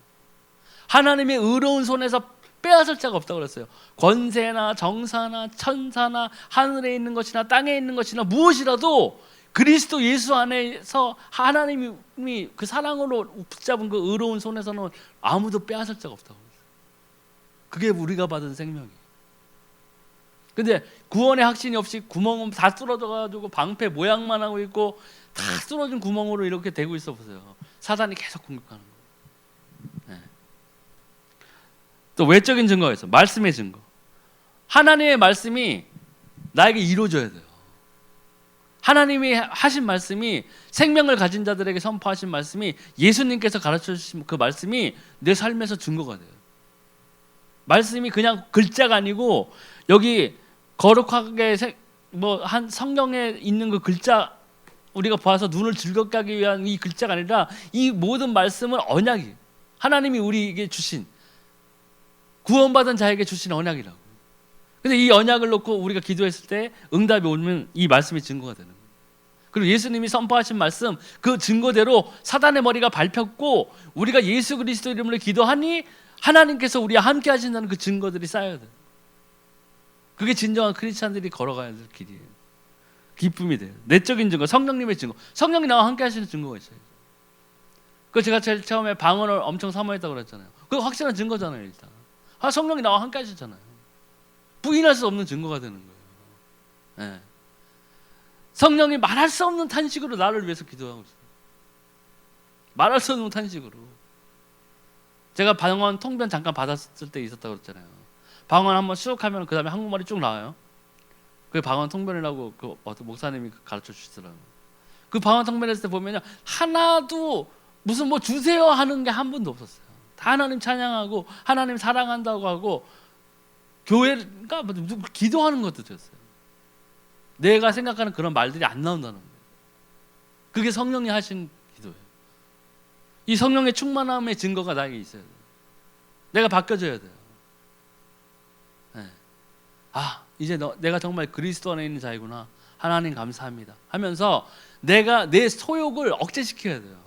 하나님의 의로운 손에서 빼앗을 자가 없다고 그랬어요. 권세나 정사나 천사나 하늘에 있는 것이나 땅에 있는 것이나 무엇이라도 그리스도 예수 안에서 하나님이 그 사랑으로 붙잡은 그 의로운 손에서는 아무도 빼앗을 자가 없다고 그랬어요. 그게 우리가 받은 생명이에요. 근데 구원의 확신이 없이 구멍은 다 뚫어져가지고 방패 모양만 하고 있고 다 뚫어진 구멍으로 이렇게 되고 있어 보세요. 사단이 계속 공격하는 거예요. 네. 또 외적인 증거가 있어요. 말씀의 증거. 하나님의 말씀이 나에게 이루어져야 돼요. 하나님이 하신 말씀이, 생명을 가진 자들에게 선포하신 말씀이, 예수님께서 가르쳐 주신 그 말씀이 내 삶에서 증거가 돼요. 말씀이 그냥 글자가 아니고 여기 거룩하게 한 성경에 있는 그 글자 우리가 봐서 눈을 즐겁게 하기 위한 이 글자가 아니라 이 모든 말씀은 언약이에요. 하나님이 우리에게 주신, 구원받은 자에게 주신 언약이라고. 근데 이 언약을 놓고 우리가 기도했을 때 응답이 오면 이 말씀이 증거가 되는 거예요. 그리고 예수님이 선포하신 말씀, 그 증거대로 사단의 머리가 밟혔고 우리가 예수 그리스도 이름으로 기도하니 하나님께서 우리와 함께 하신다는 그 증거들이 쌓여야 돼요. 그게 진정한 크리스찬들이 걸어가야 될 길이에요. 기쁨이 돼요. 내적인 증거, 성령님의 증거. 성령이 나와 함께 하시는 증거가 있어요. 그 제가 제일 처음에 방언을 엄청 사모했다고 그랬잖아요. 그거 확실한 증거잖아요. 일단 성령이 나와 함께 하시잖아요. 부인할 수 없는 증거가 되는 거예요. 네. 성령이 말할 수 없는 탄식으로 나를 위해서 기도하고 있어요. 말할 수 없는 탄식으로. 제가 방언 통변 잠깐 받았을 때 있었다고 그랬잖아요. 방언 한번 쑥 하면 그 다음에 한국말이 쭉 나와요. 그게 방언 통변이라고 그 어떤 목사님이 가르쳐 주시더라고요. 그 방언 통변했을 때 보면요, 하나도 무슨 뭐 주세요 하는 게 한 번도 없었어요. 다 하나님 찬양하고 하나님 사랑한다고 하고 교회가 기도하는 것도 됐어요. 내가 생각하는 그런 말들이 안 나온다는 거예요. 그게 성령이 하신 기도예요. 이 성령의 충만함의 증거가 나에게 있어야 돼요. 내가 바뀌어져야 돼요. 네. 이제 내가 정말 그리스도 안에 있는 자이구나. 하나님 감사합니다 하면서 내가 내 소욕을 억제시켜야 돼요.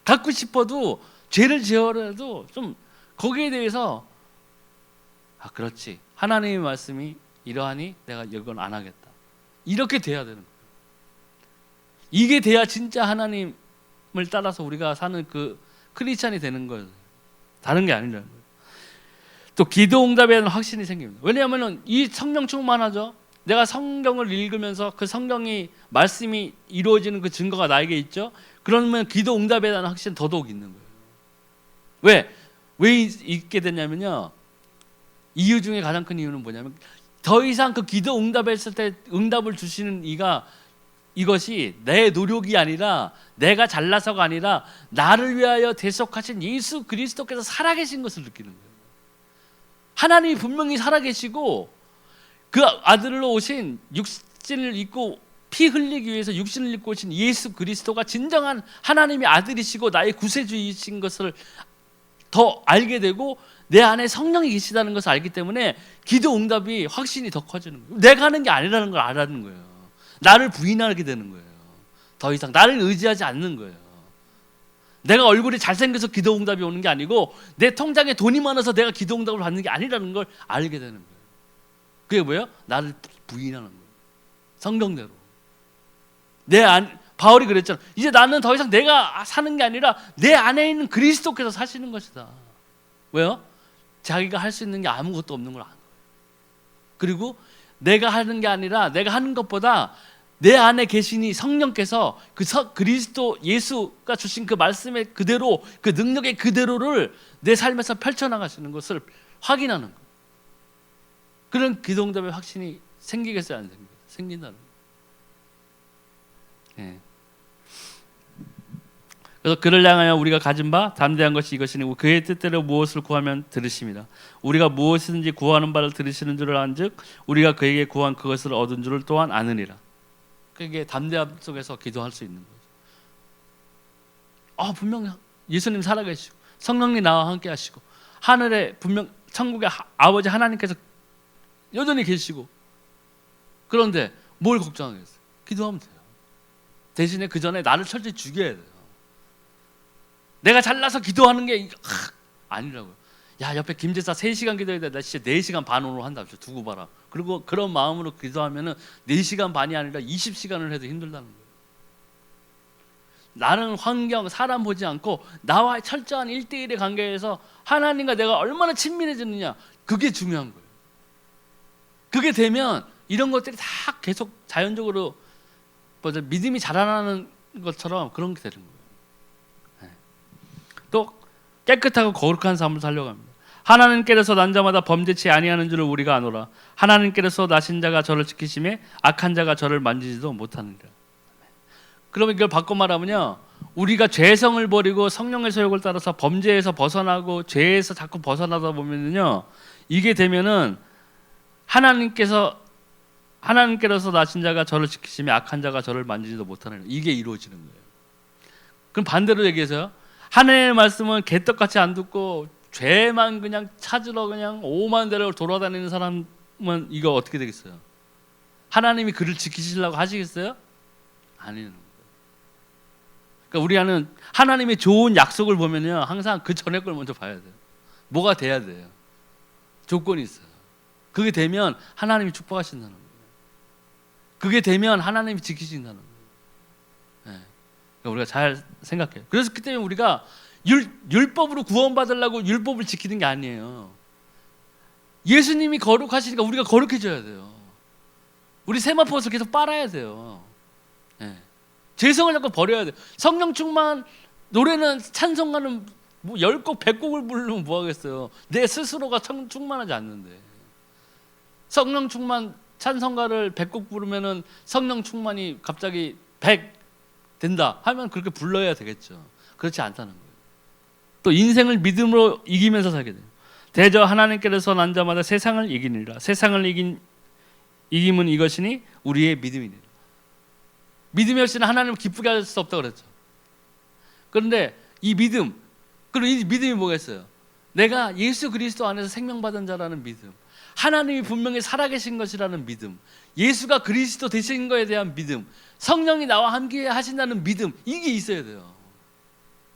갖고 싶어도 죄를 지어라도 좀 거기에 대해서 그렇지, 하나님의 말씀이 이러하니 내가 이건 안 하겠다, 이렇게 돼야 되는 거예요. 이게 돼야 진짜 하나님을 따라서 우리가 사는 그 크리스찬이 되는 거예요. 다른 게 아니라는 거예요. 또 기도 응답에 대한 확신이 생깁니다. 왜냐하면 이 성령 충만하죠. 내가 성경을 읽으면서 그 성경이 말씀이 이루어지는 그 증거가 나에게 있죠. 그러면 기도 응답에 대한 확신은 더더욱 있는 거예요. 왜 있게 됐냐면요, 이유 중에 가장 큰 이유는 뭐냐면 더 이상 그 기도 응답했을 때 응답을 주시는 이것이 내 노력이 아니라 내가 잘나서가 아니라 나를 위하여 대속하신 예수 그리스도께서 살아계신 것을 느끼는 거예요. 하나님이 분명히 살아계시고 그 아들로 오신, 육신을 입고 피 흘리기 위해서 육신을 입고 오신 예수 그리스도가 진정한 하나님의 아들이시고 나의 구세주이신 것을 더 알게 되고 내 안에 성령이 계시다는 것을 알기 때문에 기도 응답이 확신이 더 커지는 거예요. 내가 하는 게 아니라는 걸 알아는 거예요. 나를 부인하게 되는 거예요. 더 이상 나를 의지하지 않는 거예요. 내가 얼굴이 잘생겨서 기도 응답이 오는 게 아니고 내 통장에 돈이 많아서 내가 기도 응답을 받는 게 아니라는 걸 알게 되는 거예요. 그게 뭐예요? 나를 부인하는 거예요. 성경대로. 바울이 그랬잖아. 이제 나는 더 이상 내가 사는 게 아니라 내 안에 있는 그리스도께서 사시는 것이다. 왜요? 자기가 할 수 있는 게 아무것도 없는 걸 아는 거예요. 그리고 내가 하는 게 아니라 내가 하는 것보다 내 안에 계시니 성령께서 그리스도 예수가 주신 그 말씀의 그대로, 그 능력의 그대로를 내 삶에서 펼쳐나가시는 것을 확인하는 거예요. 그런 기도응답의 확신이 생기겠어요, 안 생기겠어요? 생긴다는 거예요. 네. 그래서 그를 향하여 우리가 가진 바 담대한 것이 이것이니 그의 뜻대로 무엇을 구하면 들으십니다. 우리가 무엇이든지 구하는 바를 들으시는 줄을 안즉 우리가 그에게 구한 그것을 얻은 줄을 또한 아느니라. 그게 담대함 속에서 기도할 수 있는 거죠. 분명 예수님 살아계시고 성령님 나와 함께 하시고 하늘에 분명 천국의 아버지 하나님께서 여전히 계시고, 그런데 뭘 걱정하겠어요? 기도하면 돼요. 대신에 그 전에 나를 철저히 죽여야 돼요. 내가 잘나서 기도하는 게 아니라고요. 야, 옆에 김제사 3시간 기도해야 돼. 나 진짜 4시간 반 오늘 한다. 두고 봐라. 그리고 그런 마음으로 기도하면은 4시간 반이 아니라 20시간을 해도 힘들다는 거예요. 나는 환경, 사람 보지 않고 나와 철저한 1대1의 관계에서 하나님과 내가 얼마나 친밀해지느냐, 그게 중요한 거예요. 그게 되면 이런 것들이 다 계속 자연적으로 믿음이 자라나는 것처럼 그런 게 되는 거예요. 또 깨끗하고 거룩한 삶을 살려고 합니다. 하나님께서 난 자마다 범죄치 아니하는 줄을 우리가 아노라. 하나님께서 나신 자가 저를 지키심에 악한 자가 저를 만지지도 못하느니라. 그러면 이걸 바꿔 말하면요, 우리가 죄성을 버리고 성령의 소욕을 따라서 범죄에서 벗어나고 죄에서 자꾸 벗어나다 보면요, 이게 되면은 하나님께서 나신 자가 저를 지키시며 악한 자가 저를 만지지도 못하는, 이게 이루어지는 거예요. 그럼 반대로 얘기해서요, 하나님의 말씀은 개떡같이 안 듣고 죄만 그냥 찾으러 그냥 오만 대로 돌아다니는 사람은 이거 어떻게 되겠어요? 하나님이 그를 지키시려고 하시겠어요? 아니에요. 그러니까 우리는 하나님의 좋은 약속을 보면요, 항상 그 전에 걸 먼저 봐야 돼요. 뭐가 돼야 돼요? 조건이 있어요. 그게 되면 하나님이 축복하신다는 거예요. 그게 되면 하나님이 지키신다는 거예요. 네. 그러니까 우리가 잘 생각해요. 그래서 그때 우리가 율법으로 구원받으려고 율법을 지키는 게 아니에요. 예수님이 거룩하시니까 우리가 거룩해져야 돼요. 우리 세마포에서 계속 빨아야 돼요. 네. 죄성을 자꾸 버려야 돼요. 성령 충만 노래는, 찬송가는 뭐 10곡 100곡을 부르면 뭐 하겠어요. 내 스스로가 충만하지 않는데. 성령 충만 찬송가를 100곡 부르면은 성령 충만이 갑자기 100 된다 하면 그렇게 불러야 되겠죠. 그렇지 않다는 거예요. 또 인생을 믿음으로 이기면서 살게 돼요. 대저 하나님께서 난 자마다 세상을 이기니라. 세상을 이김은 이것이니 우리의 믿음이니라. 믿음이 없이는 하나님을 기쁘게 할 수 없다고 그랬죠. 그런데 이 믿음, 그리고 이 믿음이 뭐겠어요? 내가 예수 그리스도 안에서 생명받은 자라는 믿음, 하나님이 분명히 살아계신 것이라는 믿음, 예수가 그리스도 되신 것에 대한 믿음, 성령이 나와 함께 하신다는 믿음, 이게 있어야 돼요.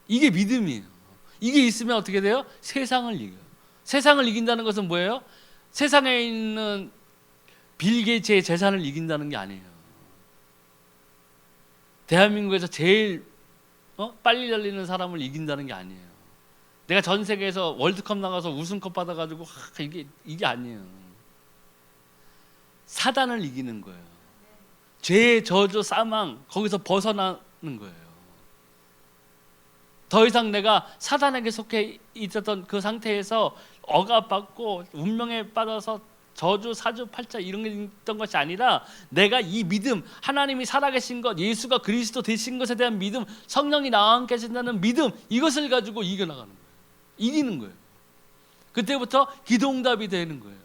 이게 믿음이에요. 이게 있으면 어떻게 돼요? 세상을 이겨요. 세상을 이긴다는 것은 뭐예요? 세상에 있는 빌 게이츠의 재산을 이긴다는 게 아니에요. 대한민국에서 제일 빨리 달리는 사람을 이긴다는 게 아니에요. 내가 전 세계에서 월드컵 나가서 우승컵 받아가지고 이게 아니에요. 사단을 이기는 거예요. 죄의 저주, 사망, 거기서 벗어나는 거예요. 더 이상 내가 사단에게 속해 있었던 그 상태에서 억압받고 운명에 빠져서 저주, 사주, 팔자 이런 게 있던 것이 아니라 내가 이 믿음, 하나님이 살아계신 것, 예수가 그리스도 되신 것에 대한 믿음, 성령이 나와 함께 하신다는 믿음, 이것을 가지고 이겨나가는 거예요. 이기는 거예요. 그때부터 기도응답이 되는 거예요.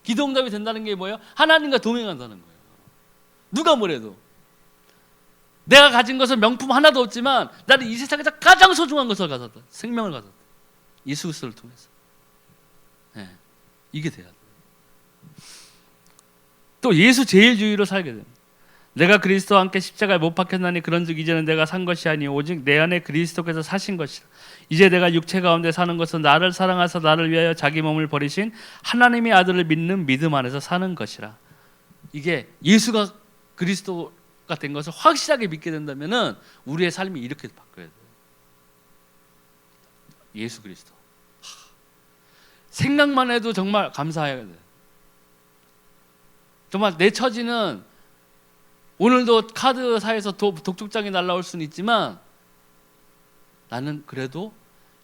기도응답이 된다는 게 뭐예요? 하나님과 동행한다는 거예요. 누가 뭐래도 내가 가진 것은 명품 하나도 없지만 나는 이 세상에서 가장 소중한 것을 가졌다. 생명을 가졌다. 예수 그리스도를 통해서. 네, 이게 돼야 돼요. 또 예수 제일주의로 살게 됩니다. 내가 그리스도와 함께 십자가에 못 박혔나니 그런즉 이제는 내가 산 것이 아니요 오직 내 안에 그리스도께서 사신 것이라. 이제 내가 육체 가운데 사는 것은 나를 사랑하사 나를 위하여 자기 몸을 버리신 하나님의 아들을 믿는 믿음 안에서 사는 것이라. 이게 예수가 그리스도가 된 것을 확실하게 믿게 된다면은 우리의 삶이 이렇게 바뀌어야 돼요. 예수 그리스도. 생각만 해도 정말 감사해야 돼요. 정말 내 처지는 오늘도 카드사에서 독촉장이 날라올 수는 있지만 나는 그래도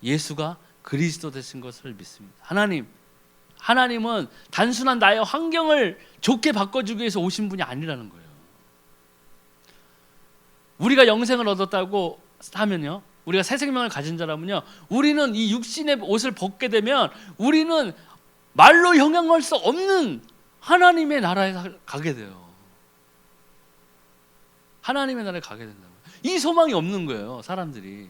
예수가 그리스도 되신 것을 믿습니다. 하나님은 단순한 나의 환경을 좋게 바꿔주기 위해서 오신 분이 아니라는 거예요. 우리가 영생을 얻었다고 하면요, 우리가 새 생명을 가진 자라면요, 우리는 이 육신의 옷을 벗게 되면 우리는 말로 형용할 수 없는 하나님의 나라에 가게 돼요. 하나님의 나라에 가게 된다는 거예요. 이 소망이 없는 거예요, 사람들이.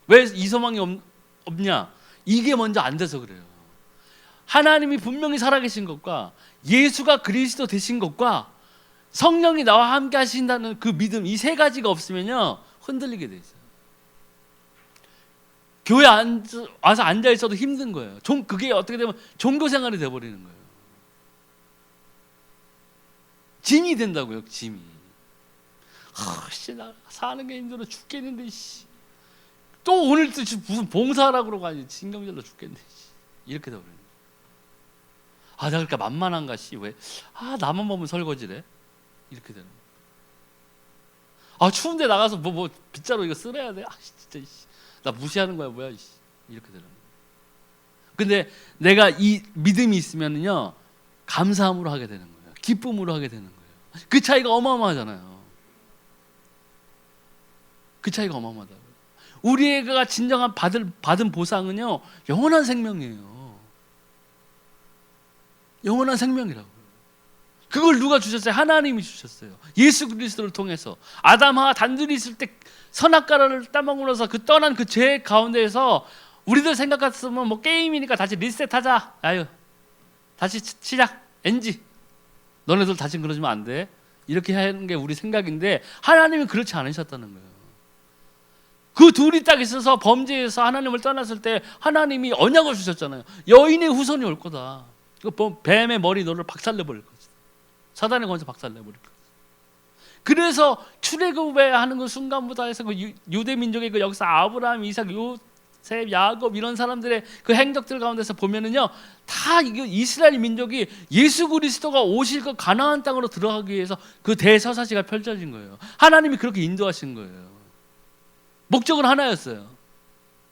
왜 이 소망이 없냐? 이게 먼저 안 돼서 그래요. 하나님이 분명히 살아계신 것과 예수가 그리스도 되신 것과 성령이 나와 함께 하신다는 그 믿음, 이 세 가지가 없으면요 흔들리게 돼 있어요. 교회 와서 앉아 있어도 힘든 거예요. 그게 어떻게 되면 종교 생활이 돼버리는 거예요. 짐이 된다고요, 짐이. 나 사는 게 힘들어 죽겠는데, 또 오늘 또 무슨 봉사하라고 그러고 아니 신경질러 죽겠는데, 이렇게 돼버리는 거예요. 내가 그러니까 만만한가, 왜? 나만 보면 설거지래? 이렇게 되는 거예요. 추운데 나가서 뭐 빗자루 이거 쓸어야 돼? 진짜, 나 무시하는 거야, 뭐야, 이렇게 되는 거예요. 근데 내가 이 믿음이 있으면요, 감사함으로 하게 되는 거예요. 기쁨으로 하게 되는 거예요. 그 차이가 어마어마하잖아요. 그 차이가 어마어마하다고요. 우리가 진정한 받은 보상은요, 영원한 생명이에요. 영원한 생명이라고요. 그걸 누가 주셨어요? 하나님이 주셨어요. 예수 그리스도를 통해서. 아담 하와 단둘이 있을 때 선악과를 따먹으면서 그 떠난 그 죄 가운데에서 우리들 생각 같으면 뭐 게임이니까 다시 리셋하자. 다시 시작. NG. 너네들 다시 그러지면 안 돼. 이렇게 하는 게 우리 생각인데 하나님은 그렇지 않으셨다는 거예요. 그 둘이 딱 있어서 범죄에서 하나님을 떠났을 때 하나님이 언약을 주셨잖아요. 여인의 후손이 올 거다. 뱀의 머리 너를 박살내버릴 거다. 사단의 권세 박살내버릴 거다. 그래서 출애굽에 하는 그 순간부터 해서 그 유대 민족의 그 역사, 아브라함, 이삭, 요셉, 야곱 이런 사람들의 그 행적들 가운데서 보면은요, 다 이스라엘 민족이 예수 그리스도가 오실 그 가나안 땅으로 들어가기 위해서 그 대서사시가 펼쳐진 거예요. 하나님이 그렇게 인도하신 거예요. 목적은 하나였어요.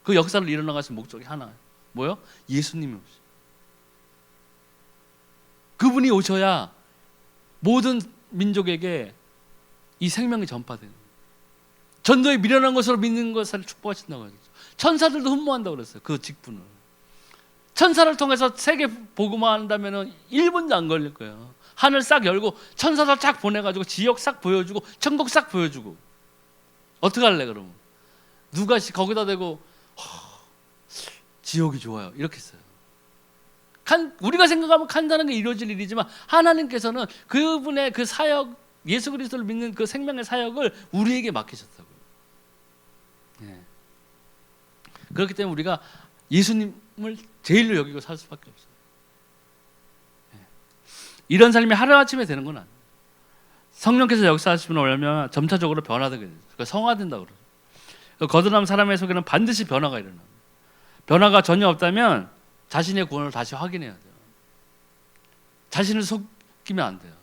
그 역사를 일어나가신 목적이 하나. 뭐요? 예수님이 오시. 그분이 오셔야 모든 민족에게 이 생명이 전파되는 거예요. 전도에 미련한 것으로 믿는 것을 축복하신다고 하죠. 천사들도 흠모한다고 그랬어요. 그 직분을. 천사를 통해서 세계 복음화한다면 1분도 안 걸릴 거예요. 하늘 싹 열고 천사들 쫙 보내가지고 지역 싹 보여주고 천국 싹 보여주고. 어떻게 할래 그러면? 누가 거기다 대고 지옥이 좋아요 이렇게 했어요. 우리가 생각하면 간단하게 이루어질 일이지만 하나님께서는 그분의 그 사역, 예수 그리스도를 믿는 그 생명의 사역을 우리에게 맡기셨다고요. 그렇기 때문에 우리가 예수님을 제일로 여기고 살 수밖에 없어요. 이런 삶이 하루아침에 되는 건 아니에요. 성령께서 역사하시면 얼마나 점차적으로 변화되게 돼요. 그러니까 성화된다고 그러죠. 거듭난 사람의 속에는 반드시 변화가 일어나요. 변화가 전혀 없다면 자신의 구원을 다시 확인해야 돼요. 자신을 속이면 안 돼요.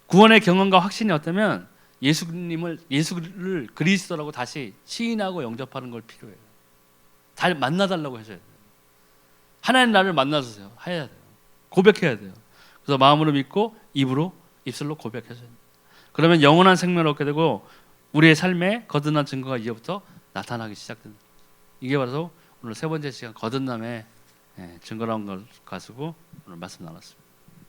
구원의 경험과 확신이 없다면 예수를 그리스도라고 다시 시인하고 영접하는 걸 필요해요. 잘 만나달라고 하셔야 돼요. 하나님 나를 만나주세요. 해야 돼요. 고백해야 돼요. 그래서 마음으로 믿고 입술로 고백하셔야 돼요. 그러면 영원한 생명을 얻게 되고 우리의 삶에 거듭난 증거가 이제부터 나타나기 시작된다. 이게 바로 오늘 세 번째 시간 거듭남의 증거라는 걸 가지고 오늘 말씀 나눴습니다.